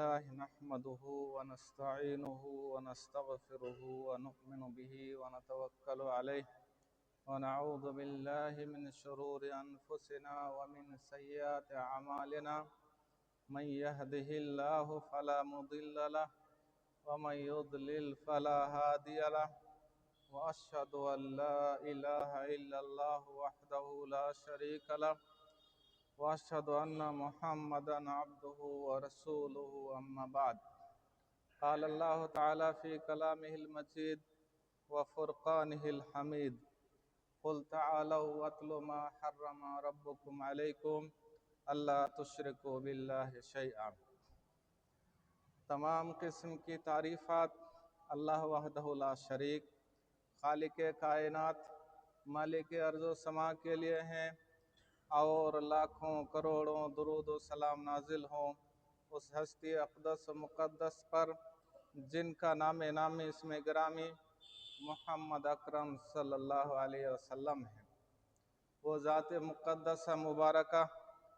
लिल्लाह नहमदुहु व नस्तईनुहु व नस्तगफिरुहु व नु'मिनु बिही व नतवक्कलु अलैहि व नऊज़ु बिल्लाहि मिन शुरूरि अनफुसिना व मिन सय्यिआति अमालिना मन यहदिहिल्लाहु फला मुदिल्ल लहु व मन युद्लिल फला हादिय लहु व अशहदु अन ला इलाहा इल्लल्लाहु वहदहु ला शरीक लहु वअशहदु अन्ना मुहम्मदन अब्दुहु व रसूलुहु अम्मा बाद। क़ाल अल्लाहु तआला फ़ी कलामिहिल मजीद व फ़ुरक़ानिहिल हमीद क़ुल तआलौ अत्लु मा हर्रम रब्बुकुम अलैकुम अल्ला तुश्रिकू बिल्लाहि शैअ। तमाम किस्म की तारीफ़ात अल्लाह वहदहु ला शरीक खालिक़ कायनात मालिक अर्ज़ समा के लिए हैं और लाखों करोड़ों दुरूद व सलाम नाजिल हों उस हस्ती अक़दस मुक़द्दस पर जिनका नामे नामी इसमें गिरामी मोहम्मद अकरम सल्लल्लाहु अलैहि वसल्लम है। वो ज़ात मुक़द्दस मुबारका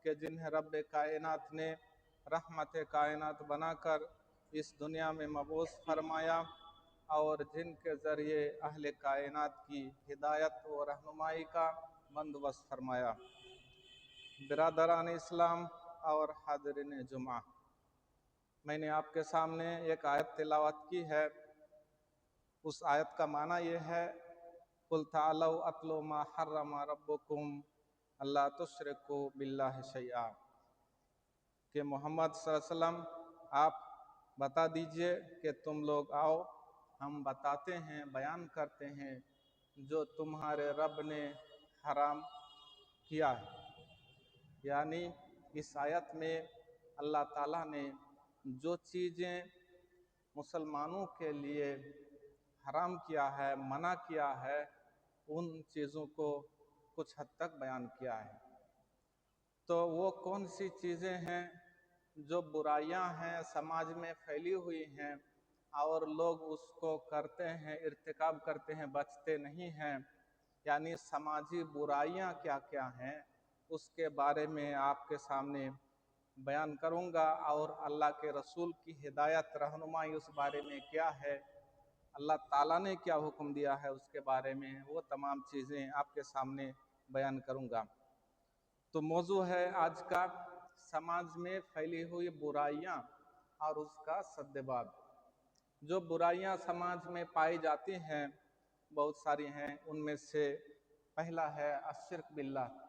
के जिन्हें रब्ब कायनात ने रहमत कायनात बनाकर इस दुनिया में मबूस फरमाया और जिनके ज़रिए अहले कायनात की हिदायत व रहनुमाई का बंदोबस्त फरमाया। बिरादरान इस्लाम और हाज़िरीन जुमा, मैंने आपके सामने एक आयत तिलावत की है। उस आयत का माना ये है, कुल तालौ अत्लु मा हर्रम रब्बुकुम अल्ला तुश्रिकू बिल्लाहि शैआ, कि मोहम्मद सल्लल्लाहु अलैहि वसल्लम आप बता दीजिए कि तुम लोग आओ, हम बताते हैं, बयान करते हैं जो तुम्हारे रब ने हराम किया है। यानी इस आयत में अल्लाह ताला ने जो चीज़ें मुसलमानों के लिए हराम किया है, मना किया है, उन चीज़ों को कुछ हद तक बयान किया है। तो वो कौन सी चीज़ें हैं जो बुराइयां हैं, समाज में फैली हुई हैं और लोग उसको करते हैं, इर्तिकाब करते हैं, बचते नहीं हैं, यानी समाजी बुराइयां क्या क्या हैं उसके बारे में आपके सामने बयान करूंगा। और अल्लाह के रसूल की हिदायत रहनुमाई उस बारे में क्या है, अल्लाह ताला ने क्या हुक्म दिया है उसके बारे में, वो तमाम चीज़ें आपके सामने बयान करूंगा। तो मौजू है आज का समाज में फैली हुई बुराइयां और उसका सद्देबाब। जो बुराइयां समाज में पाई जाती हैं बहुत सारी हैं, उनमें से पहला है अश्शिर्क बिल्लाह,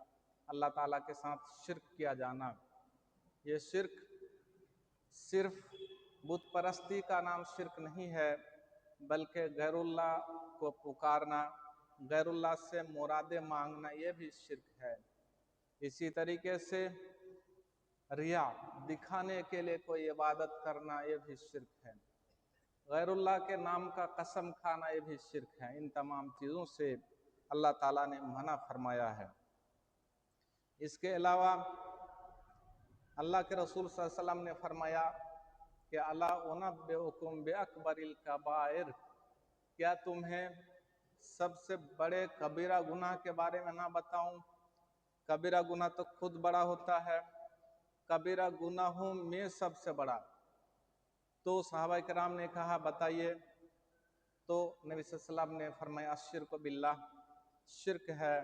अल्लाह ताला के साथ शिर्क किया जाना। ये शिर्क सिर्फ बुत परस्ती का नाम शिर्क नहीं है, बल्कि गैरुल्लाह को पुकारना, गैरुल्लाह से मुरादे मांगना, ये भी शिर्क है। इसी तरीके से रिया, दिखाने के लिए कोई इबादत करना, ये भी शिर्क है। गैरुल्लाह के नाम का कसम खाना, ये भी शिर्क है। इन तमाम चीज़ों से अल्लाह ताला ने मना फरमाया है। इसके अलावा अल्लाह के रसूल सल्लल्लाहु अलैहि वसल्लम ने फरमाया कि अला उनब्बिउकुम बिअकबरिल कबाइर, क्या तुम्हें सबसे बड़े कबीरा गुनाह के बारे में ना बताऊं? कबीरा गुनाह तो खुद बड़ा होता है, कबीरा गुनाहों में सबसे बड़ा। तो सहाबा किराम ने कहा बताइए, तो नबी सल्लल्लाहु अलैहि वसल्लम ने फरमाया अश्शिर्क बिल्लाह, शिर्क है,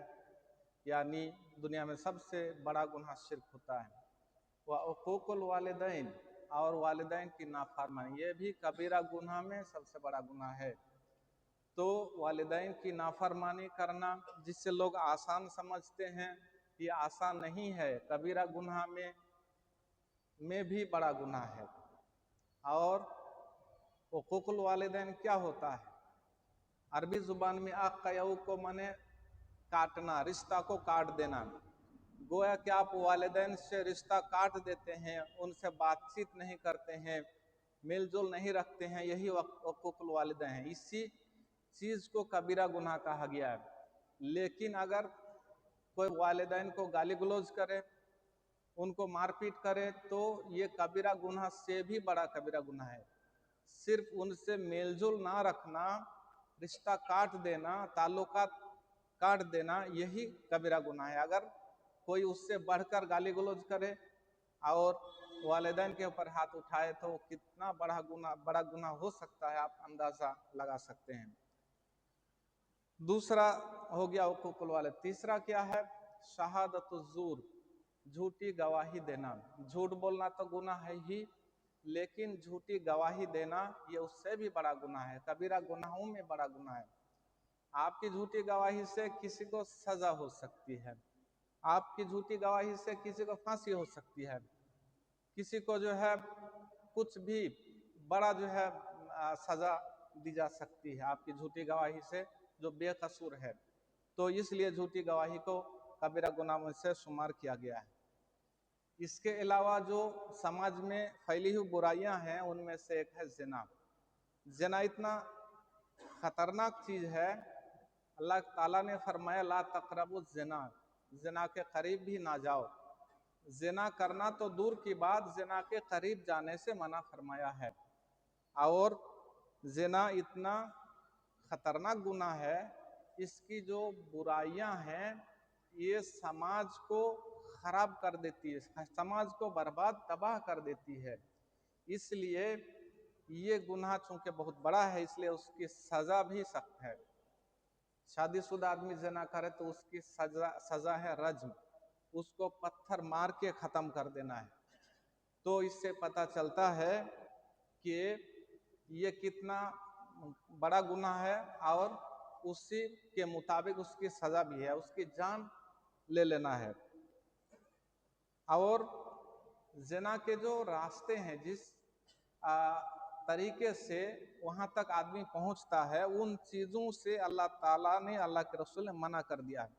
यानी दुनिया में सबसे बड़ा गुनाह शिर्क होता है। व उक़ूक़ुल वालिदैन, और वालिदैन की नाफरमानी, ये भी कबीरा गुनाह में सबसे बड़ा गुनाह है। तो वालिदैन की नाफरमानी करना, जिससे लोग आसान समझते हैं, ये आसान नहीं है, कबीरा गुनाह में भी बड़ा गुनाह है। और उक़ूक़ुल वालिदैन क्या होता है? अरबी ज़ुबान में अक़यऊ को माने काटना, रिश्ता को काट देना। गोया कि आप वालिदैन से रिश्ता काट देते हैं, उनसे बातचीत नहीं करते हैं, मेलजोल नहीं रखते हैं, यही उक़ूक़ुल वालिदैन है। इसी चीज़ को कबीरा गुनाह कहा गया है। लेकिन अगर कोई वालिदैन को गाली गलौज करे, उनको मारपीट करे, तो ये कबीरा गुनाह से भी बड़ा कबीरा गुनाह है। सिर्फ उनसे मेलजोल ना रखना, रिश्ता काट देना, ताल्लुकात काट देना, यही कबीरा गुनाह है। अगर कोई उससे बढ़कर गाली गलौज करे और वालिदैन के ऊपर हाथ उठाए तो कितना बड़ा गुनाह हो सकता है, आप अंदाजा लगा सकते हैं। दूसरा हो गया हुकूकुल वालिद। तीसरा क्या है? शहादतुज़्ज़ूर, झूठी गवाही देना। झूठ बोलना तो गुनाह है ही, लेकिन झूठी गवाही देना ये उससे भी बड़ा गुनाह है, कबीरा गुनाहों में बड़ा गुनाह है। आपकी झूठी गवाही से किसी को सजा हो सकती है, आपकी झूठी गवाही से किसी को फांसी हो सकती है, किसी को जो है कुछ भी बड़ा जो है सजा दी जा सकती है आपकी झूठी गवाही से, जो बेकसूर है। तो इसलिए झूठी गवाही को कबीरा गुनाह में से शुमार किया गया है। इसके अलावा जो समाज में फैली हुई बुराइयां हैं उनमें से एक है ज़िना। ज़िना इतना खतरनाक चीज है, अल्लाह ताला ने फरमाया ला तक़रबु ज़िना, ज़िना के करीब भी ना जाओ। ज़िना करना तो दूर की बात, ज़िना के करीब जाने से मना फरमाया है। और ज़िना इतना खतरनाक गुनाह है, इसकी जो बुराइयां हैं ये समाज को खराब कर देती है, समाज को बर्बाद तबाह कर देती है। इसलिए ये गुनाह चूंकि बहुत बड़ा है, इसलिए उसकी सजा भी सख्त है। शादीशुदा आदमी ज़िना करे तो उसकी सजा है रज्म, उसको पत्थर मार के ख़त्म कर देना है। तो इससे पता चलता है कि ये कितना बड़ा गुनाह है, और उसी के मुताबिक उसकी सजा भी है, उसकी जान ले लेना है। और ज़िना के जो रास्ते हैं, जिस तरीके से वहाँ तक आदमी पहुँचता है, उन चीज़ों से अल्लाह ताला ने, अल्लाह के रसूल ने मना कर दिया है।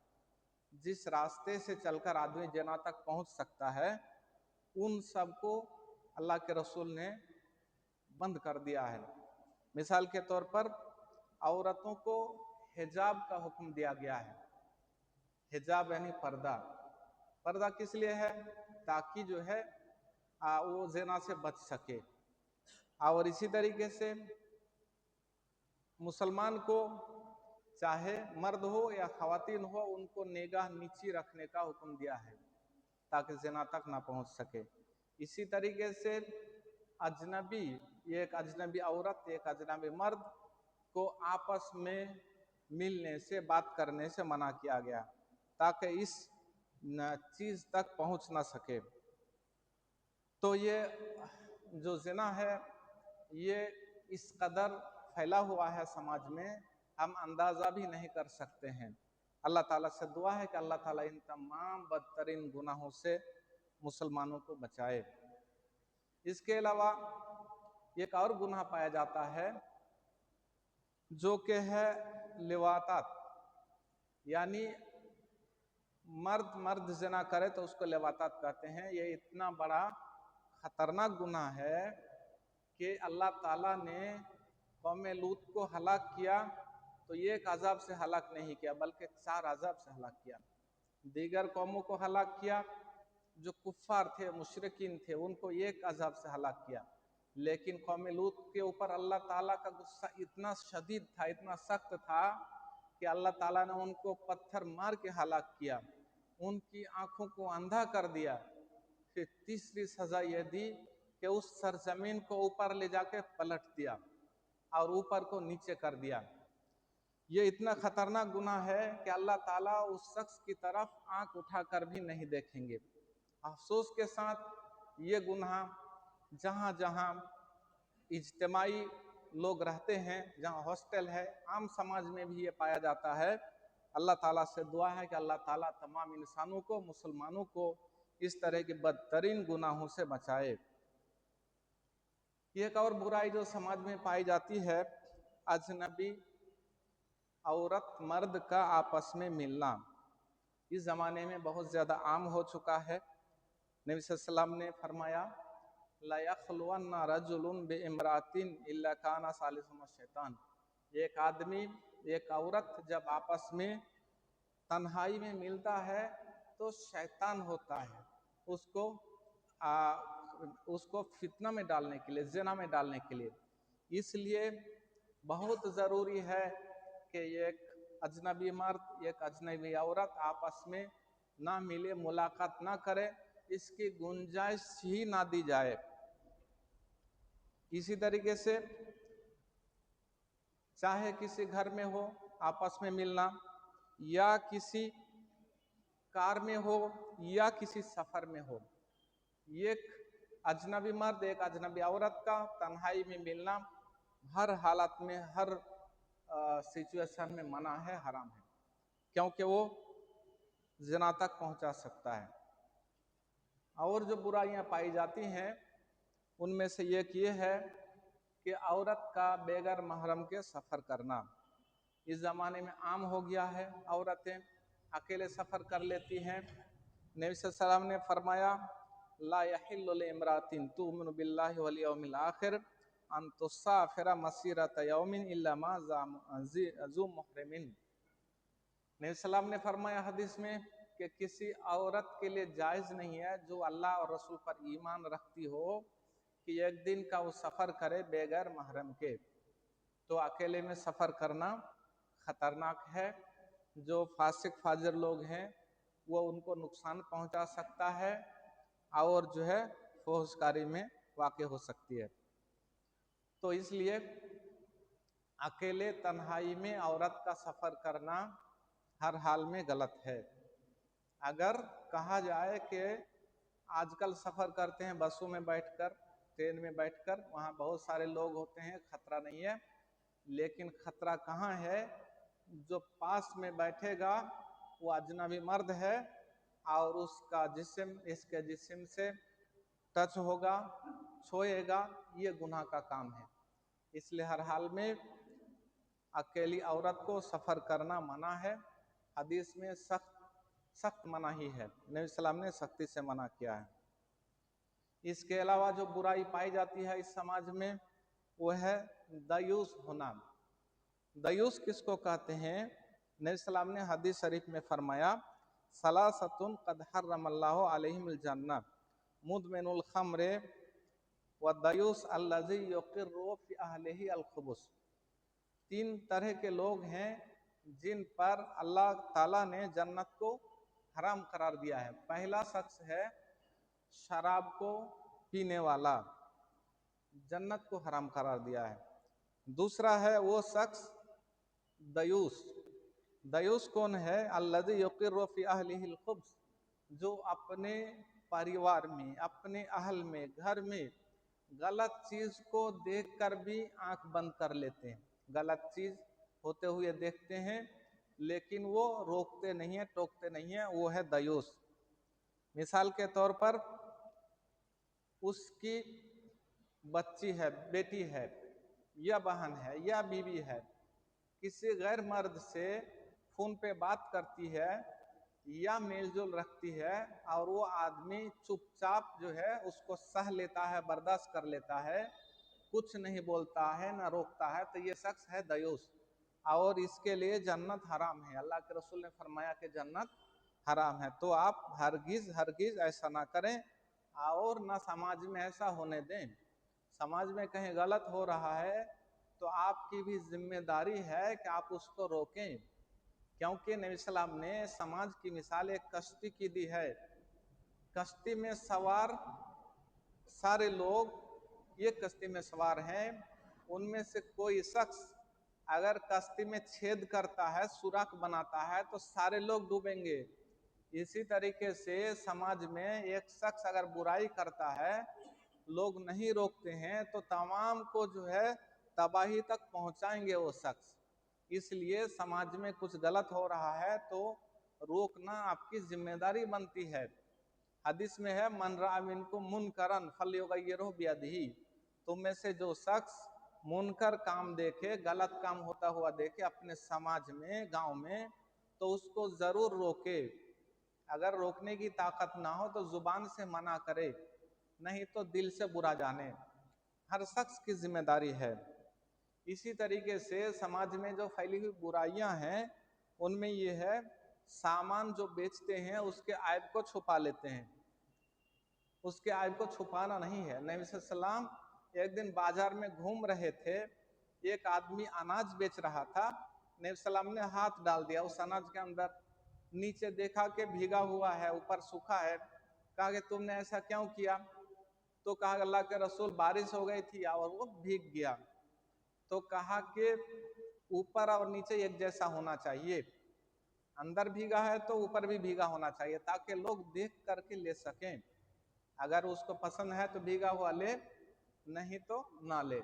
जिस रास्ते से चलकर आदमी ज़िना तक पहुँच सकता है, उन सबको अल्लाह के रसूल ने बंद कर दिया है। मिसाल के तौर पर औरतों को हिजाब का हुक्म दिया गया है। हिजाब यानी पर्दा। पर्दा किस लिए है? ताकि जो है वो ज़िना से बच सके। और इसी तरीके से मुसलमान को, चाहे मर्द हो या ख़वातीन हो, उनको निगाह नीची रखने का हुक्म दिया है ताकि ज़िना तक ना पहुंच सके। इसी तरीके से अजनबी, एक अजनबी औरत एक अजनबी मर्द को आपस में मिलने से, बात करने से मना किया गया, ताकि इस चीज़ तक पहुंच ना सके। तो ये जो ज़िना है ये इस कदर फैला हुआ है समाज में, हम अंदाज़ा भी नहीं कर सकते हैं। अल्लाह ताला से दुआ है कि अल्लाह ताला इन तमाम बदतरीन गुनाहों से मुसलमानों को बचाए। इसके अलावा एक और गुनाह पाया जाता है जो कि है लिवातात, यानी मर्द मर्द ज़िना करे तो उसको लिवातात कहते हैं। ये इतना बड़ा खतरनाक गुनाह है कि अल्लाह ताला ने कौम लूत को हलाक किया तो एक अजाब से हलाक नहीं किया, बल्कि 4 अजाब से हलाक किया। दीगर कौमों को हलाक किया, जो कुफ्फार थे, मुशरिकीन थे, उनको एक अजाब से हलाक किया। लेकिन कौम लूत के ऊपर अल्लाह ताला का गुस्सा इतना शदीद था, इतना सख्त था कि अल्लाह ताला ने उनको पत्थर मार के हलाक किया, उनकी आंखों को अंधा कर दिया। फिर तीसरी सजा यह दी कि उस सरजमीन को ऊपर ले जाके पलट दिया और ऊपर को नीचे कर दिया। ये इतना खतरनाक गुनाह है कि अल्लाह ताला उस शख्स की तरफ आंख उठाकर भी नहीं देखेंगे। अफसोस के साथ ये गुनाह जहाँ जहाँ इज्तिमाई लोग रहते हैं, जहाँ हॉस्टल है, आम समाज में भी ये पाया जाता है। अल्लाह ताला से दुआ है कि अल्लाह ताला तमाम इंसानों को, मुसलमानों को इस तरह के बदतरीन गुनाहों से बचाए। एक और बुराई जो समाज में पाई जाती है, अजनबी औरत मर्द का आपस में मिलना। इस ज़माने में बहुत ज़्यादा आम हो चुका है। नबी सल्लल्लाहु अलैहि वसल्लम ने फरमाया ला यख्लुवन्ना रजुलुन बिइम्रातिन इल्ला काना सालिसुहुमा शैतान। एक आदमी, एक औरत जब आपस में तन्हाई में मिलता है तो शैतान होता है उसको फितना में डालने के लिए, ज़िना में डालने के लिए। इसलिए बहुत ज़रूरी है कि एक अजनबी मर्द, एक अजनबी औरत आपस में ना मिले, मुलाकात ना करे। इसकी गुंजाइश ही ना दी जाए। इसी तरीके से चाहे किसी घर में हो आपस में मिलना, या किसी कार में हो, या किसी सफर में हो, एक अजनबी मर्द एक अजनबी औरत का तन्हाई में मिलना हर हालत में, हर सिचुएशन में मना है, हराम है, क्योंकि वो ज़िना तक पहुंचा सकता है। और जो बुराइयां पाई जाती हैं उनमें से एक ये है कि औरत का बेगर महरम के सफ़र करना इस ज़माने में आम हो गया है। औरतें अकेले सफ़र कर लेती हैं। नबी सल्लल्लाहु अलैहि वसल्लम ने फरमाया, ला यहिल्लु लिम्रातिन तुमिनु बिल्लाहि वल यौमिल आखिर अन तुसाफिरा मसीरत यौमिन इल्ला मा ज़ू मुहरिमिन। नबी सल्लल्लाहु अलैहि वसल्लम ने फरमाया हदीस में कि किसी औरत के लिए जायज़ नहीं है जो अल्लाह और रसूल पर ईमान रखती हो कि एक दिन का वो सफ़र करे बेगैर महरम के। तो अकेले में सफ़र करना ख़तरनाक है। जो फासिक फाजिर लोग हैं वो उनको नुकसान पहुंचा सकता है और जो है फौजकारी में वाक़ हो सकती है। तो इसलिए अकेले तन्हाई में औरत का सफ़र करना हर हाल में गलत है। अगर कहा जाए कि आजकल सफ़र करते हैं बसों में बैठकर, ट्रेन में बैठकर, वहाँ बहुत सारे लोग होते हैं, खतरा नहीं है, लेकिन खतरा कहाँ है? जो पास में बैठेगा वो अजनबी मर्द है और उसका जिस्म इसके जिस्म से टच होगा, छुएगा, ये गुनाह का काम है। इसलिए हर हाल में अकेली औरत को सफ़र करना मना है। हदीस में सख्त मना ही है, नबी सल्लल्लाहु अलैहि वसल्लम ने सख्ती से मना किया है। इसके अलावा जो बुराई पाई जाती है इस समाज में वो है दयूस होना। दयूस किसको कहते हैं? नबी सल्लल्लाहु अलैहि वसल्लम ने हदीस शरीफ में फरमाया, सलासतुन कद हर्रमल्लाहु अलैहिमुल जन्नह मुदमिनुल खम्रे व दयूस अल्लज़ी युक़िर्रु फ़ी अहलिही अल खुबुस। 3 तरह के लोग हैं जिन पर अल्लाह ताला ने जन्नत को हराम करार दिया है। पहला शख्स है शराब को पीने वाला, जन्नत को हराम करार दिया है। दूसरा है वो शख्स दयूस। दयूस कौन है? अल्लज़ी युक़िर्रु फ़ी अहलिहिल खुब्स, जो अपने परिवार में, अपने अहल में, घर में गलत चीज़ को देखकर भी आंख बंद कर लेते हैं। गलत चीज़ होते हुए देखते हैं लेकिन वो रोकते नहीं है, टोकते नहीं है, वो है दयूस। मिसाल के तौर पर उसकी बच्ची है, बेटी है, या बहन है, या बीवी है, किसी गैर मर्द से फ़ोन पे बात करती है या मेलजोल रखती है और वो आदमी चुपचाप जो है उसको सह लेता है, बर्दाश्त कर लेता है, कुछ नहीं बोलता है, ना रोकता है, तो ये शख्स है दयूस और इसके लिए जन्नत हराम है। अल्लाह के रसूल ने फरमाया कि जन्नत हराम है। तो आप हरगिज़ ऐसा ना करें और ना समाज में ऐसा होने दें। समाज में कहीं गलत हो रहा है तो आपकी भी जिम्मेदारी है कि आप उसको रोकें, क्योंकि नबी सल्लल्लाहु अलैहि वसल्लम ने समाज की मिसाल एक कश्ती की दी है। कश्ती में सवार सारे लोग एक कश्ती में सवार हैं, उनमें से कोई शख्स अगर कश्ती में छेद करता है, सुराख बनाता है, तो सारे लोग डूबेंगे। इसी तरीके से समाज में एक शख्स अगर बुराई करता है, लोग नहीं रोकते हैं, तो तमाम को जो है तबाही तक पहुंचाएंगे वो शख्स। इसलिए समाज में कुछ गलत हो रहा है तो रोकना आपकी जिम्मेदारी बनती है। हदीस में है, मन रआ मिनकुम मुनकरन फल्युगय्यिरहु बियदिही, तुम में से जो शख्स मुनकर काम देखे, गलत काम होता हुआ देखे अपने समाज में, गांव में, तो उसको जरूर रोके। अगर रोकने की ताकत ना हो तो जुबान से मना करे, नहीं तो दिल से बुरा जाने। हर शख्स की जिम्मेदारी है। इसी तरीके से समाज में जो फैली हुई बुराइयां हैं उनमें ये है, सामान जो बेचते हैं उसके ऐब को छुपा लेते हैं। उसके ऐब को छुपाना नहीं है। नबी सल्लल्लाहु अलैहि वसल्लम एक दिन बाजार में घूम रहे थे, एक आदमी अनाज बेच रहा था। नबी सल्लल्लाहु अलैहि वसल्लम ने हाथ डाल दिया उस अनाज के अंदर, नीचे देखा कि भीगा हुआ है, ऊपर सूखा है। कहा कि तुमने ऐसा क्यों किया? तो कहा अल्लाह के रसूल बारिश हो गई थी और वो भीग गया। तो कहा कि ऊपर और नीचे एक जैसा होना चाहिए, अंदर भीगा है तो ऊपर भी भीगा होना चाहिए, ताकि लोग देख करके ले सकें। अगर उसको पसंद है तो भीगा हुआ ले, नहीं तो ना ले।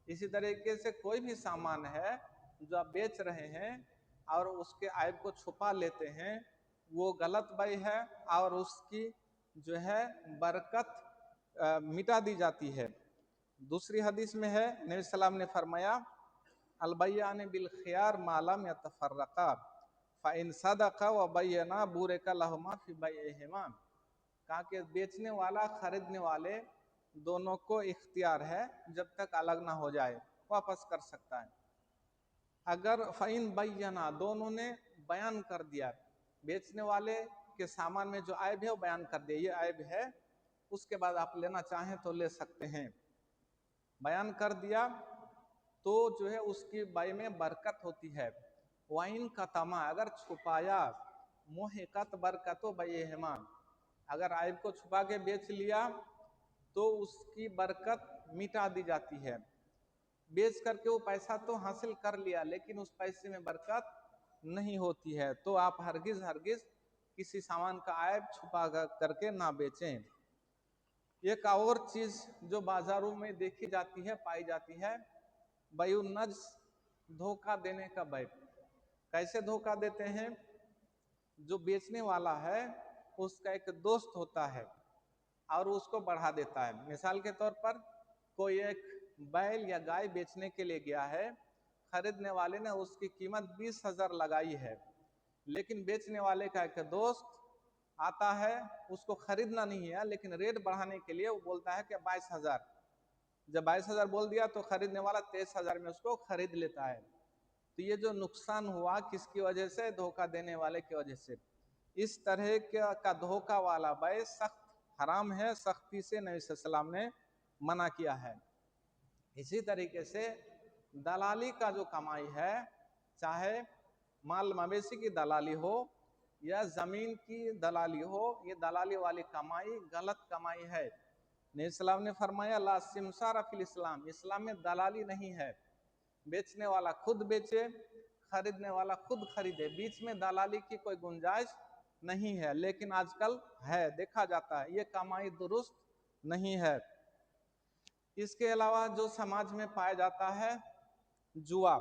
इसी तरीके से कोई भी सामान है जो आप बेच रहे हैं और उसके ऐब को छुपा लेते हैं, वो गलत बय है और उसकी जो है बरकत मिटा दी जाती है। दूसरी हदीस में है, नबी सल्लल्लाहु अलैहि वसल्लम ने फरमाया अलबैयान बिल खियार मालम यतफर्रका फ़इन सदका व बय्यना बुरिका लहुमा फी बैइहिमा। कहा कि बेचने वाला खरीदने वाले दोनों को इख्तियार है, जब तक अलग ना हो जाए वापस कर सकता है। अगर फ़इन बय्यना, दोनों ने बयान कर दिया, बेचने वाले के सामान में जो ऐब है वो बयान कर दिया, ये ऐब है, उसके बाद आप लेना चाहें तो ले सकते हैं। बयान कर दिया तो जो है उसकी बाई में बरकत होती है। वाइन का तमा, अगर छुपाया, मोहिकत बरकतो बैहिमा, अगर ऐब को छुपा के बेच लिया तो उसकी बरकत मिटा दी जाती है। बेच करके वो पैसा तो हासिल कर लिया, लेकिन उस पैसे में बरकत नहीं होती है। तो आप हरगिज हरगिज किसी सामान का ऐब छुपा करके ना बेचें। एक और चीज जो बाजारों में देखी जाती है, पाई जाती है, बयुन्नज, धोखा देने का भय। कैसे धोखा देते हैं? जो बेचने वाला है उसका एक दोस्त होता है और उसको बढ़ा देता है। मिसाल के तौर पर कोई एक बैल या गाय बेचने के लिए गया है, खरीदने वाले ने उसकी कीमत 20,000 लगाई है, लेकिन बेचने वाले का एक दोस्त आता है, उसको खरीदना नहीं है लेकिन रेट बढ़ाने के लिए वो बोलता है कि 22,000। जब 22,000 बोल दिया तो खरीदने वाला 23,000 में उसको खरीद लेता है। तो ये जो नुकसान हुआ किसकी वजह से? धोखा देने वाले की वजह से। इस तरह का धोखा वाला बैय सख्त हराम है, सख्ती से नबी सल्लल्लाहु अलैहि वसल्लम ने मना किया है। इसी तरीके से दलाली का जो कमाई है, चाहे माल मवेशी की दलाली हो या जमीन की दलाली हो, ये दलाली वाली कमाई गलत कमाई है। नबी सल्लल्लाहु अलैहि वसल्लम ने फरमाया ला सिमसार फिल इस्लाम, इस्लाम में दलाली नहीं है। बेचने वाला खुद बेचे, खरीदने वाला खुद खरीदे, बीच में दलाली की कोई गुंजाइश नहीं है। लेकिन आजकल है, देखा जाता है, ये कमाई दुरुस्त नहीं है। इसके अलावा जो समाज में पाया जाता है, जुआ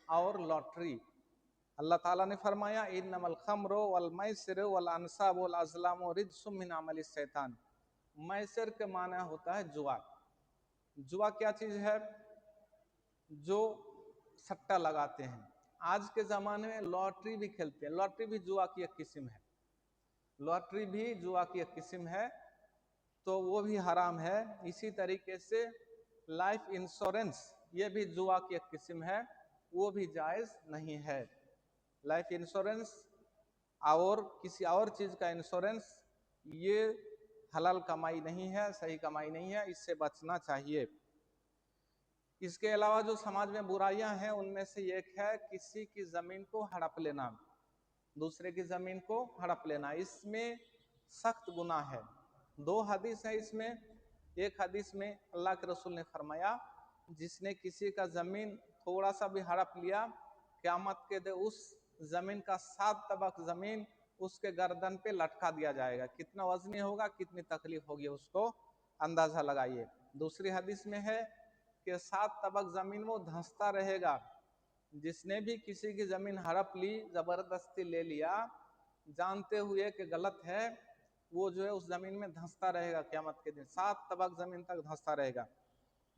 और लॉटरी। अल्लाह ताला ने फरमाया इन्नमल खम्रो वल मैसिर वल अंसाब वल अज़लाम रिज्सुम मिन अमलि शैतान। मैसिर के माना होता है जुआ। जुआ क्या चीज है? जो सट्टा लगाते हैं। आज के ज़माने में लॉटरी भी खेलते हैं, लॉटरी भी जुआ की एक किस्म है। लॉटरी भी जुआ की एक किस्म है, तो वो भी हराम है। इसी तरीके से लाइफ इंश्योरेंस, ये भी जुआ की एक किस्म है, वो भी जायज़ नहीं है। लाइफ इंश्योरेंस और किसी और चीज़ का इंश्योरेंस, ये हलाल कमाई नहीं है, सही कमाई नहीं है, इससे बचना चाहिए। इसके अलावा जो समाज में बुराइयां हैं, उनमें से एक है किसी की ज़मीन को हड़प लेना, दूसरे की ज़मीन को हड़प लेना। इसमें सख्त गुनाह है। दो हदीस है इसमें। एक हदीस में अल्लाह के रसूल ने फरमाया जिसने किसी का ज़मीन थोड़ा सा भी हड़प लिया, क़यामत के दिन उस ज़मीन का 7 तबक ज़मीन उसके गर्दन पे लटका दिया जाएगा। कितना वजनी होगा, कितनी तकलीफ होगी, उसको अंदाज़ा लगाइए। दूसरी हदीस में है कि 7 तबक ज़मीन वो धंसता रहेगा। जिसने भी किसी की ज़मीन हड़प ली, ज़बरदस्ती ले लिया, जानते हुए कि गलत है, वो जो है उस ज़मीन में धंसता रहेगा क़यामत के दिन, 7 तबक ज़मीन तक धंसता रहेगा।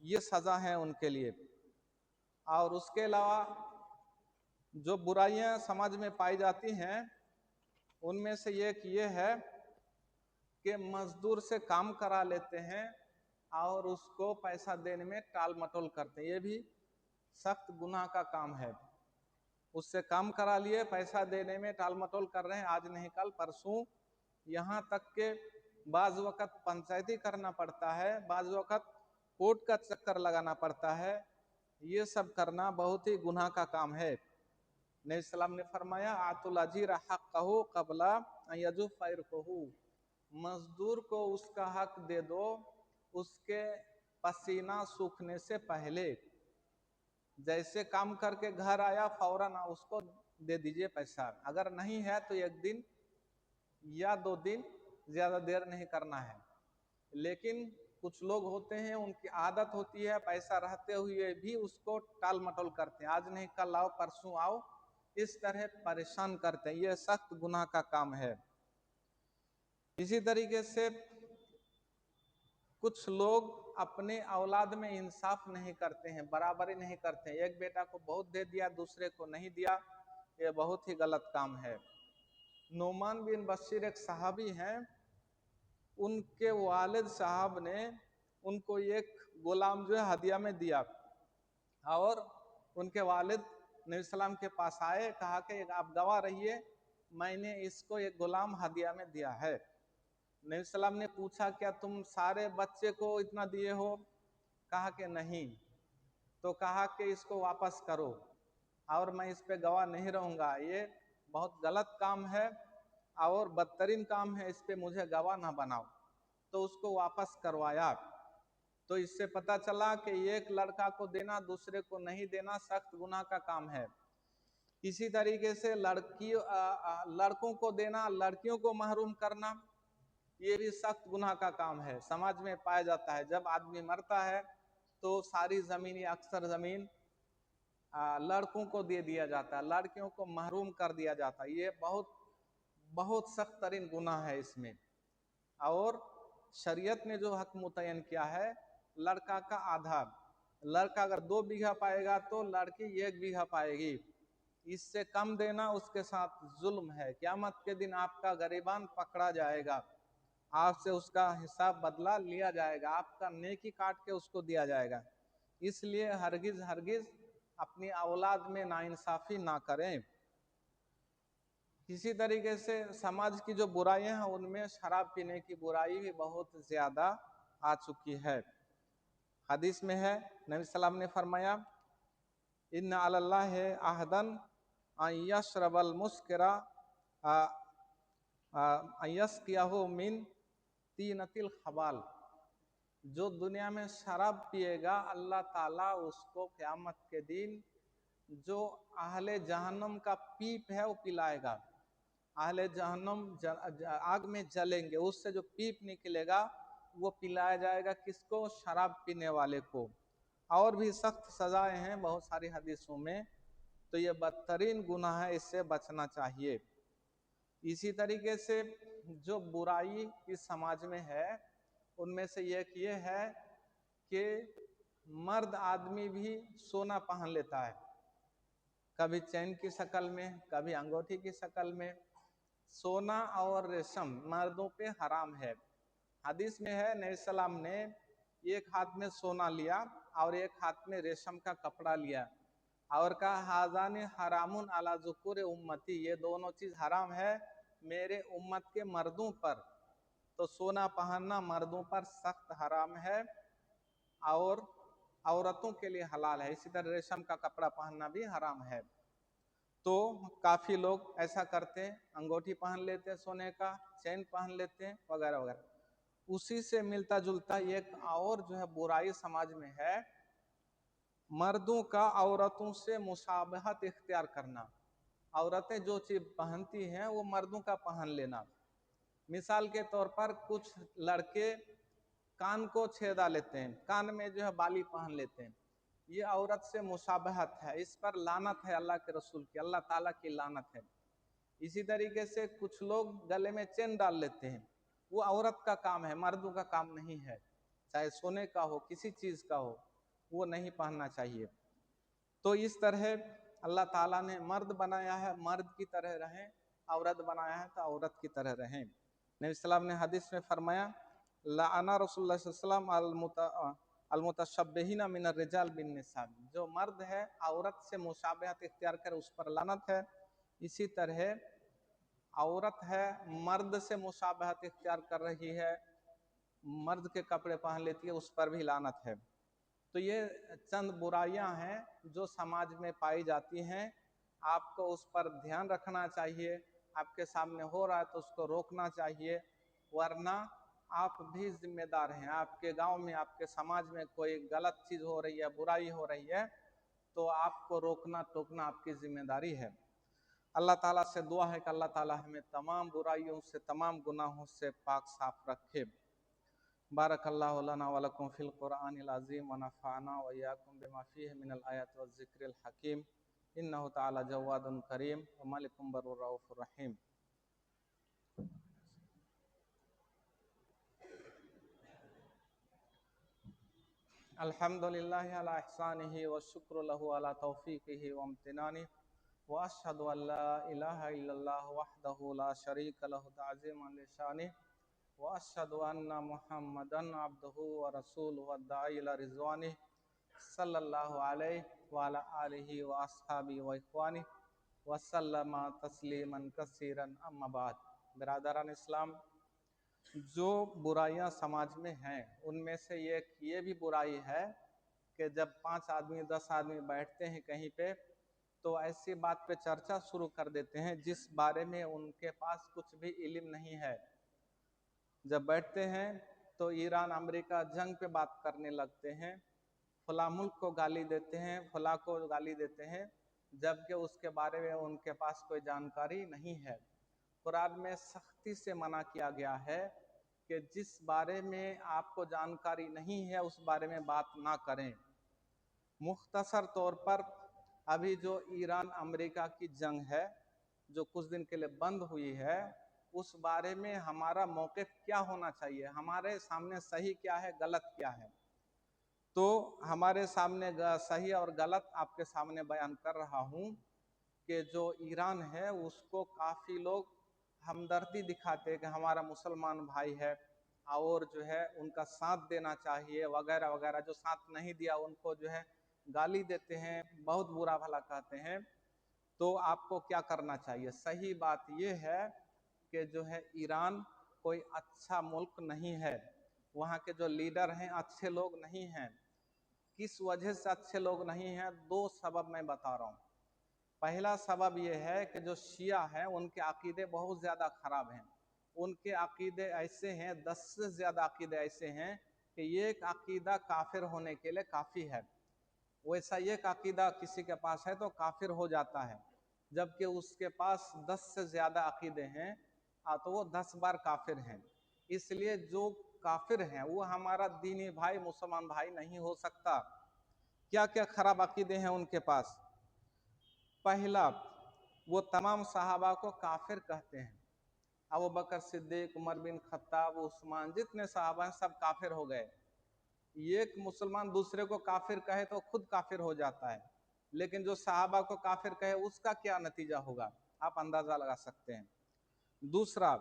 ये सज़ा है उनके लिए। और उसके अलावा जो बुराइयां समाज में पाई जाती हैं, उनमें से एक ये है कि मजदूर से काम करा लेते हैं और उसको पैसा देने में टाल मटोल करते हैं। ये भी सख्त गुनाह का काम है। उससे काम करा लिए, पैसा देने में टाल मटोल कर रहे हैं, आज नहीं कल परसों, यहाँ तक के बाज़ वक़्त पंचायती करना पड़ता है, बाज़ वक़्त कोर्ट का चक्कर लगाना पड़ता है। ये सब करना बहुत ही गुनाह का काम है। नबी सल्लल्लाहु अलैहि वसल्लम ने फरमाया आतुल अजीर हक़्क़हु क़ब्ला अन यजुफ़ ग़ैरुहु, मजदूर को उसका हक दे दो, उसके पसीना सूखने से पहले। जैसे काम करके घर आया फौरन उसको दे दीजिए पैसा, अगर नहीं है तो 1 दिन या 2 दिन, ज्यादा देर नहीं करना है। लेकिन कुछ लोग होते हैं, उनकी आदत होती है पैसा रहते हुए भी उसको टाल मटोल करते हैं, आज नहीं कल आओ परसों आओ, इस तरह परेशान करते हैं, यह सख्त गुनाह का काम है। इसी तरीके से कुछ लोग अपने औलाद में इंसाफ नहीं करते हैं, बराबरी नहीं करते हैं, एक बेटा को बहुत दे दिया दूसरे को नहीं दिया, ये बहुत ही गलत काम है। नोमान बिन बशीर एक सहाबी हैं, उनके वालिद साहब ने उनको एक गुलाम जो है हदिया में दिया, और उनके वालिद नबी सलाम के पास आए, कहा कि आप गवाह रहिए, मैंने इसको एक गुलाम हदिया में दिया है। नबी सलाम ने पूछा क्या तुम सारे बच्चे को इतना दिए हो? कहा कि नहीं। तो कहा कि इसको वापस करो, और मैं इस पे गवाह नहीं रहूंगा, ये बहुत गलत काम है और बदतरीन काम है, इस पे मुझे गवाह ना बनाओ। तो उसको वापस करवाया। तो इससे पता चला कि एक लड़का को देना दूसरे को नहीं देना सख्त गुनाह का काम है। इसी तरीके से लड़कों को देना लड़कियों को महरूम करना, ये भी सख्त गुनाह का काम है, समाज में पाया जाता है। जब आदमी मरता है तो सारी जमीन या अक्सर जमीन लड़कों को दे दिया जाता है, लड़कियों को महरूम कर दिया जाता है, ये बहुत बहुत सख्त तरीन गुनाह है इसमें। और शरीयत ने जो हक मुतयन किया है, लड़का का आधा, लड़का अगर 2 बीघा पाएगा तो लड़की 1 बीघा पाएगी, इससे कम देना उसके साथ जुल्म है। क़यामत के दिन आपका गरीबान पकड़ा जाएगा, आपसे उसका हिसाब बदला लिया जाएगा, आपका नेकी काट के उसको दिया जाएगा। इसलिए हरगिज हरगिज अपनी औलाद में नाइंसाफी ना करें। इसी तरीके से समाज की जो बुराइयां हैं, उनमें शराब पीने की बुराई भी बहुत ज्यादा आ चुकी है। हदीस में है, नबी सलाम ने फरमाया, इन्ना अल्लाह अहदन यशरबल मुस्किरा यस्कियाहु मिन तीनतिल खबाल। जो दुनिया में शराब पिएगा, अल्लाह ताला उसको क़यामत के दिन जो अहले जहन्नम का पीप है वो पिलाएगा। अहले जहन्नम आग में जलेंगे, उससे जो पीप निकलेगा वो पिलाया जाएगा किसको? शराब पीने वाले को। और भी सख्त सजाएं हैं बहुत सारी हदीसों में, तो ये बदतरीन गुनाह है, इससे बचना चाहिए। इसी तरीके से जो बुराई इस समाज में है, उनमें से एक ये है कि मर्द आदमी भी सोना पहन लेता है, कभी चैन की शक्ल में, कभी अंगूठी की शक्ल में। सोना और रेशम मर्दों पे हराम है। हदीस में है, नबी सलाम ने एक हाथ में सोना लिया और एक हाथ में रेशम का कपड़ा लिया और कहा, हाजानी हरामुन अला ज़ुकुर उम्मती, ये दोनों चीज हराम है मेरे उम्मत के मर्दों पर। तो सोना पहनना मर्दों पर सख्त हराम है और औरतों के लिए हलाल है। इसी तरह रेशम का कपड़ा पहनना भी हराम है। तो काफी लोग ऐसा करते हैं, अंगूठी पहन लेते हैं सोने का, चैन पहन लेते हैं वगैरह वगैरह। उसी से मिलता जुलता एक और जो है बुराई समाज में है, मर्दों का औरतों से मुशाबहत इख्तियार करना। औरतें जो चीज पहनती हैं वो मर्दों का पहन लेना। मिसाल के तौर पर कुछ लड़के कान को छेदा लेते हैं, कान में जो है बाली पहन लेते हैं, ये औरत से मुशाबहत है, इस पर लानत है अल्लाह के रसूल की, अल्लाह ताला की लानत है। इसी तरीके से कुछ लोग गले में चेन डाल लेते हैं, वो औरत का काम है, मर्दों का काम नहीं है, चाहे सोने का हो किसी चीज का हो, वो नहीं पहनना चाहिए। तो इस तरह अल्लाह ताला ने मर्द बनाया है, मर्द की तरह रहें, औरत बनाया है तो औरत की तरह रहें। नबी सल्लल्लाहु ने हदीस में फरमाया, लाना रसूलुल्लाह सल्लल्लाहु अलैहि वसल्लम अलमुतशब्बिहीना मिनर रिजाल बिन निसा, जो मर्द है औरत से मुशाबहत इख्तियार कर उस पर लानत है। इसी तरह औरत है मर्द से मुशाबहत इख्तियार कर रही है, मर्द के कपड़े पहन लेती है, उस पर भी लानत है। तो ये चंद बुराइयां हैं जो समाज में पाई जाती हैं, आपको उस पर ध्यान रखना चाहिए। आपके सामने हो रहा है तो उसको रोकना चाहिए। वरना आप भी जिम्मेदार हैं। आपके गांव में, आपके समाज में कोई गलत चीज हो रही है, बुराई हो रही है, तो आपको रोकना टोकना आपकी जिम्मेदारी है। अल्लाह ताला से दुआ है कि अल्लाह ताला हमें तमाम बुराइयों से, तमाम गुनाहों से पाक साफ रखे। बारकल्लाहु लना व लकुम फिल कुरआनिल अज़ीम व नफ़अना व इय्याकुम बिमा फ़ीहि मिनल आयाति वज़ ज़िक्रिल हकीम। इन्नहु तआला जव्वादुन करीम व मलिकुम बर्रुर रऊफुर रहीम। अल्हम्दुलिल्लाहि अला इहसानिही व शुक्र लहु अला तौफीकिही व इम्तिनानिही व अशहदु अल्ला इलाहा इल्लल्लाह वहदहु ला शरीक लहु ताज़ीमन लिशानिही व अशहदु अन्ना मुहम्मदन अब्दुहु व रसूलुहु वद्दाई इला रिज़वानिही सल्लल्लाहु अलैहि व अला आलिहि व अस्हाबिहि व इख्वानिहि व सल्लमा तस्लीमन कसीरन अम्मा बाद। बिरादरान इस्लाम, जो बुराइयां समाज में हैं उनमें से ये भी बुराई है कि जब 5 आदमी 10 आदमी बैठते हैं कहीं पे, तो ऐसी बात पे चर्चा शुरू कर देते हैं जिस बारे में उनके पास कुछ भी इल्म नहीं है। जब बैठते हैं तो ईरान अमेरिका जंग पे बात करने लगते हैं, फला मुल्क को गाली देते हैं, फला को गाली देते हैं, जबकि उसके बारे में उनके पास कोई जानकारी नहीं है। कुरान में सख्ती से मना किया गया है कि जिस बारे में आपको जानकारी नहीं है उस बारे में बात ना करें। मुख्तसर तौर पर अभी जो ईरान अमेरिका की जंग है, जो कुछ दिन के लिए बंद हुई है, उस बारे में हमारा मौक़िफ़ क्या होना चाहिए, हमारे सामने सही क्या है, गलत क्या है। तो हमारे सामने सही और गलत आपके सामने बयान कर रहा हूँ कि जो ईरान है उसको काफ़ी लोग हमदर्दी दिखाते हैं कि हमारा मुसलमान भाई है और जो है उनका साथ देना चाहिए वगैरह वगैरह। जो साथ नहीं दिया उनको जो है गाली देते हैं, बहुत बुरा भला कहते हैं। तो आपको क्या करना चाहिए? सही बात यह है कि जो है ईरान कोई अच्छा मुल्क नहीं है, वहाँ के जो लीडर हैं अच्छे लोग नहीं हैं। किस वजह से अच्छे लोग नहीं हैं? 2 सबब मैं बता रहा हूँ। पहला सबब यह है कि जो शिया हैं उनके अकीदे बहुत ज़्यादा ख़राब हैं। उनके अकीदे ऐसे हैं, 10 से ज़्यादा अकीदे ऐसे हैं कि ये एक अकीदा काफिर होने के लिए काफ़ी है। वैसा एक अकीदा किसी के पास है तो काफिर हो जाता है, जबकि उसके पास 10 से ज़्यादा अकीदे हैं तो वो 10 बार काफिर हैं। इसलिए जो काफिर हैं वो हमारा दीनी भाई, मुसलमान भाई नहीं हो सकता। क्या क्या खराब अकीदे हैं उनके पास? पहला, वो तमाम सहाबा को काफिर कहते हैं। अबू बकर सिद्दीक, उमर बिन खत्ताब, उस्मान, जितने सहाबा हैं सब काफिर हो गए। एक मुसलमान दूसरे को काफिर कहे तो खुद काफिर हो जाता है, लेकिन जो सहाबा को काफिर कहे उसका क्या नतीजा होगा आप अंदाजा लगा सकते हैं। दूसरा,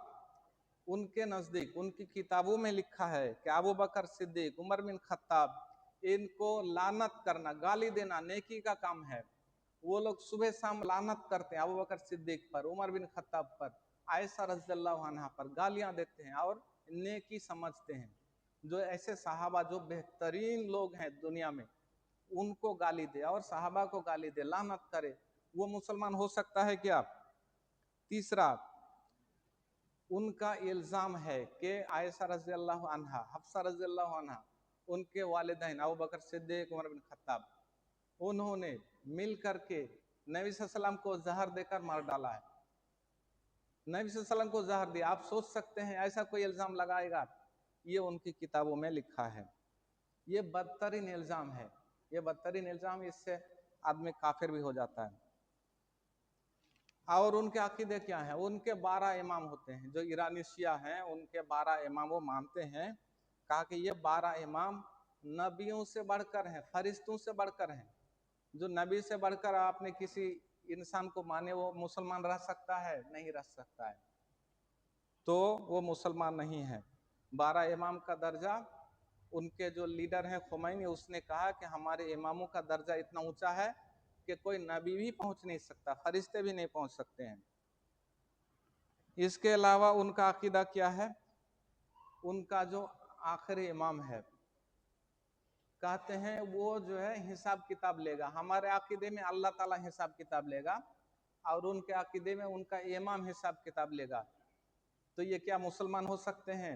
उनके नजदीक उनकी किताबों में लिखा है कि अबू बकर सिद्दीक, उमर बिन खत्ताब, इनको लानत करना, गाली देना नेकी का काम है। वो लोग सुबह शाम लानत करते हैं अबू बकर सिद्दीक पर, उमर बिन खत्ताब पर, आयशा रज़ियल्लाहु अन्हा पर गालियां देते हैं और नेकी समझते हैं। जो ऐसे सहाबा जो बेहतरीन लोग हैं दुनिया में, उनको गाली दे और सहाबा को गाली दे, लानत करे, वो मुसलमान हो सकता है क्या? तीसरा, उनका इल्ज़ाम है कि आयशा रज़ियल्लाहु अन्हा, हफ्सा रज़ियल्लाहु अन्हा, उनके वालिदैन अबू बकर सिद्दीक, उमर बिन खत्ताब, उन्होंने मिल करके नबी सल्लल्लाहु अलैहि वसल्लम को जहर देकर मार डाला है। नबी सल्लल्लाहु अलैहि वसल्लम को जहर दिया। आप सोच सकते हैं ऐसा कोई इल्ज़ाम लगाएगा? ये उनकी किताबों में लिखा है। ये बदतरीन इल्ज़ाम है, ये बदतरीन इल्ज़ाम, इससे आदमी काफिर भी हो जाता है। और उनके अकीदे क्या हैं? उनके 12 इमाम होते हैं। जो ईरानी शिया हैं उनके 12 इमाम वो मानते हैं। कहा कि ये 12 इमाम नबियों से बढ़कर हैं, फरिश्तों से बढ़कर हैं। जो नबी से बढ़कर आपने किसी इंसान को माने वो मुसलमान रह सकता है? नहीं रह सकता है, तो वो मुसलमान नहीं है। 12 इमाम का दर्जा, उनके जो लीडर हैं खुमैनी, उसने कहा कि हमारे इमामों का दर्जा इतना ऊंचा है कि कोई नबी भी पहुंच नहीं सकता, फरिश्ते भी नहीं पहुंच सकते हैं। इसके अलावा उनका अकीदा क्या है? उनका जो आखिरी इमाम है, कहते हैं वो जो है हिसाब किताब लेगा। हमारे अकीदे में अल्लाह ताला हिसाब किताब लेगा और उनके अकीदे में उनका इमाम हिसाब किताब लेगा। तो ये क्या मुसलमान हो सकते हैं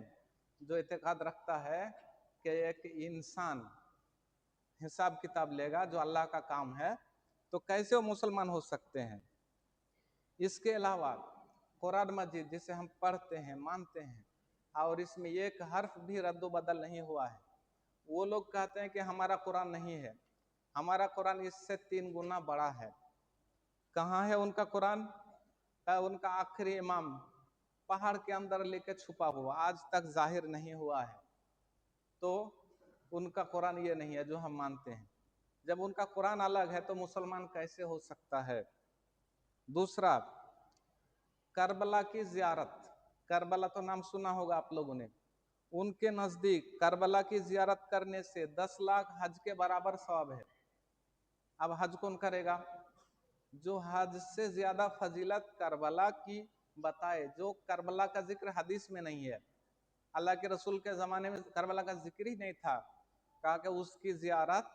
जो इत्तेकाद रखता है कि एक इंसान हिसाब किताब लेगा जो अल्लाह का काम है, तो कैसे वो मुसलमान हो सकते हैं। इसके अलावा कुरान मजीद जिसे हम पढ़ते हैं मानते हैं और इसमें एक हर्फ भी रद्द बदल नहीं हुआ है, वो लोग कहते हैं कि हमारा कुरान नहीं है। हमारा कुरान इससे 3 गुना बड़ा है। कहाँ है उनका कुरान? उनका आखिरी इमाम पहाड़ के अंदर लेके छुपा हुआ, आज तक जाहिर नहीं हुआ है। तो उनका कुरान ये नहीं है जो हम मानते हैं। जब उनका कुरान अलग है तो मुसलमान कैसे हो सकता है। दूसरा, करबला की जियारत। करबला तो नाम सुना होगा आप लोगों ने। उनके नजदीक करबला की जियारत करने से 10 लाख हज के बराबर सवाब है। अब हज कौन करेगा? जो हज से ज्यादा फजीलत करबला की बताए, जो करबला का जिक्र हदीस में नहीं है। अल्लाह के रसूल के ज़माने में करबला का जिक्र ही नहीं था। कहा कि उसकी ज़ियारत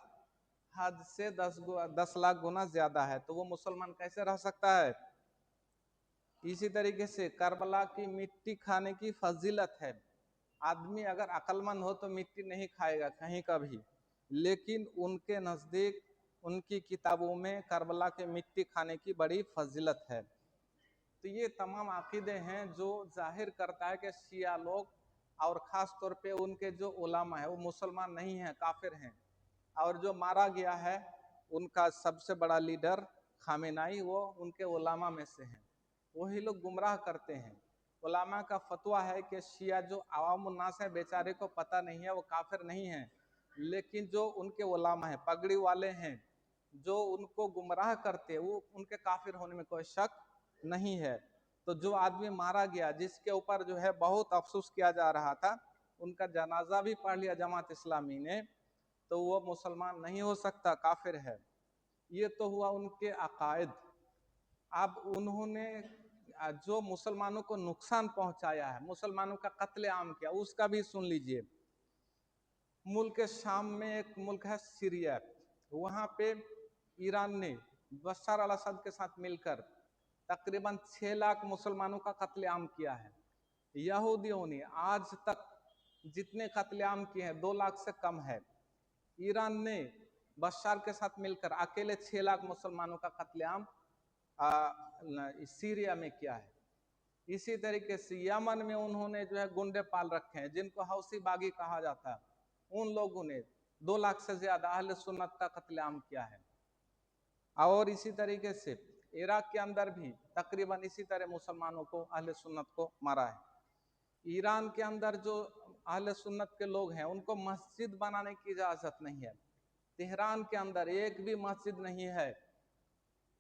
हज से 10 लाख गुना ज़्यादा है, तो वो मुसलमान कैसे रह सकता है। इसी तरीके से करबला की मिट्टी खाने की फजीलत है। आदमी अगर अक्लमंद हो तो मिट्टी नहीं खाएगा कहीं का भी, लेकिन उनके नज़दीक उनकी किताबों में करबला के मिट्टी खाने की बड़ी फजीलत है। तो ये तमाम अकीदे हैं जो जाहिर करता है कि शिया लोग और ख़ास तौर पे उनके जो उलामा है वो मुसलमान नहीं हैं, काफिर हैं। और जो मारा गया है उनका सबसे बड़ा लीडर खामेनाई, वो उनके उलामा में से हैं। वही लोग गुमराह करते हैं। उलामा का फतवा है कि शिया जो आवाम उन्नास है बेचारे को पता नहीं है, वो काफिर नहीं है, लेकिन जो उनके उलामा है पगड़ी वाले हैं जो उनको गुमराह करते हैं, वो उनके काफिर होने में कोई शक नहीं है। तो जो आदमी मारा गया जिसके ऊपर जो है बहुत अफसोस किया जा रहा था, उनका जनाजा भी पढ़ लिया जमात इस्लामी ने, तो वो मुसलमान नहीं हो सकता, काफिर है। ये तो हुआ उनके अकायद। अब उन्होंने जो मुसलमानों को नुकसान पहुंचाया है, मुसलमानों का कत्लेआम किया, उसका भी सुन लीजिए। मुल्क शाम में एक मुल्क है सीरिया, वहां पे ईरान ने बशर अल असद के साथ मिलकर तकरीबन 6 लाख मुसलमानों का कत्लेआम किया है। यहूदियों ने आज तक जितने कत्लेआम किए हैं 2 लाख से कम है। ईरान ने बशर के साथ मिलकर अकेले 6 लाख मुसलमानों का कत्लेआम सीरिया में किया है। इसी तरीके से यमन में उन्होंने जो है गुंडे पाल रखे हैं जिनको हौसी बागी कहा जाता है। उन लोगों ने 2 लाख से ज्यादा अहले सुन्नत का कत्लेआम किया है। और इसी तरीके से इराक के अंदर भी तकरीबन इसी तरह मुसलमानों को अहले सुन्नत को मारा है। ईरान के अंदर जो अहले सुन्नत के लोग हैं उनको मस्जिद बनाने की इजाजत नहीं है। तेहरान के अंदर एक भी मस्जिद नहीं है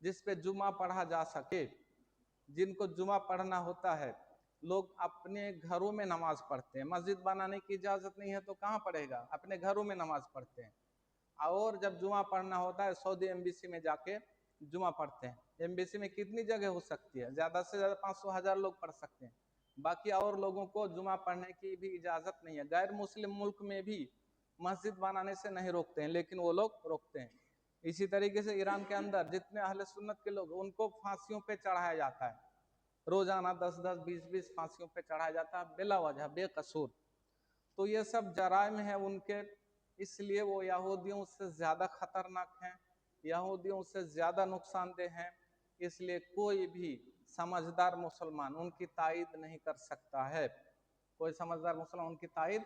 जिस पे जुमा पढ़ा जा सके। जिनको जुमा पढ़ना होता है लोग अपने घरों में नमाज पढ़ते हैं, मस्जिद बनाने की इजाजत नहीं है तो कहाँ पढ़ेगा, अपने घरों में नमाज पढ़ते हैं। और जब जुमा पढ़ना होता है सऊदी एम्बेसी में जाके जुमा पढ़ते हैं। एम्बेसी में कितनी जगह हो सकती है, ज्यादा से ज्यादा 500,000 लोग पढ़ सकते हैं। बाकी और लोगों को जुमा पढ़ने की भी इजाजत नहीं है। गैर मुस्लिम मुल्क में भी मस्जिद बनाने से नहीं रोकते हैं, लेकिन वो लोग रोकते हैं। इसी तरीके से ईरान के अंदर जितने अहले सुन्नत के लोग उनको फांसियों पे चढ़ाया जाता है। रोजाना 10-10, 20-20 फांसियों पे चढ़ाया जाता है बिला वजह, बेकसूर। तो ये सब जराइम है उनके, इसलिए वो यहूदियों से ज्यादा खतरनाक हैं, यहूदियों से ज्यादा नुकसानदेह हैं। इसलिए कोई भी समझदार मुसलमान उनकी तायद नहीं कर सकता है। कोई समझदार मुसलमान उनकी तायद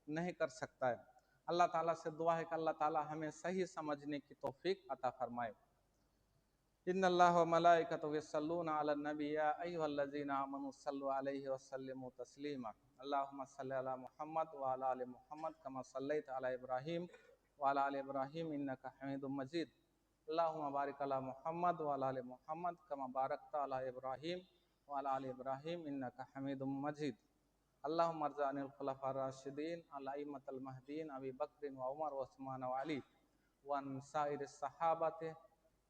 नहीं कर सकता है। अल्लाह ताला से दुआ है कि अल्लाह ताला हमें सही समझने की तौफीक अता फरमाए। इन्नल्लाह व मलाइकतहु यस्सल्लूना अलन नबी या अय्युहल्लज़ीना आमनु सल्लु अलैहि व सल्लिमु तस्लीमा। अल्लाहुम्मा सल्लि अला मुहम्मद व अला आलि मुहम्मद कमा सल्लैता अला इब्राहीम व अला आलि इब्राहीम इन्नका हमीदुम मजीद। अल्लाहुम्मा बारिक अला मुहम्मद व अला आलि मुहम्मद कमा बारकता अला इब्राहीम व अला आलि इब्राहीम इन्नका हमीदुम मजीद। अल्लाहुम्मा अर्ज़क़निल खुलफ़ाए राशिदीन अल अइम्मतल महदीन अबी बकर व उमर व उस्मान व अली व अन साइरिस सहाबते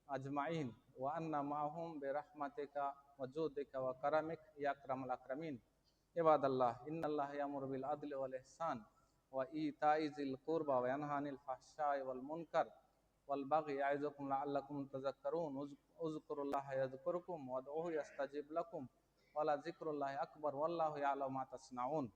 अजमाइन व अन्ना माहुम बिरहमतिका व जुदिका व करमिक या अकरमल अकरमीन। इबादल्लाह इन्नल्लाह यअमुरु बिल अदलि वल इहसान व ईताइ ज़िल कुर्बा व यनहा अनिल फ़हशाइ वल मुनकर वल बग़य यइज़ुकुम लअल्लकुम तज़क्करून। उज़्कुरुल्लाह यज़्कुरुकुम वदऊहु यस्तजिब लकुम वाला ज़िक्रुल्लाह अकबर वल्लाहु याअलमु मा तस्नऊन।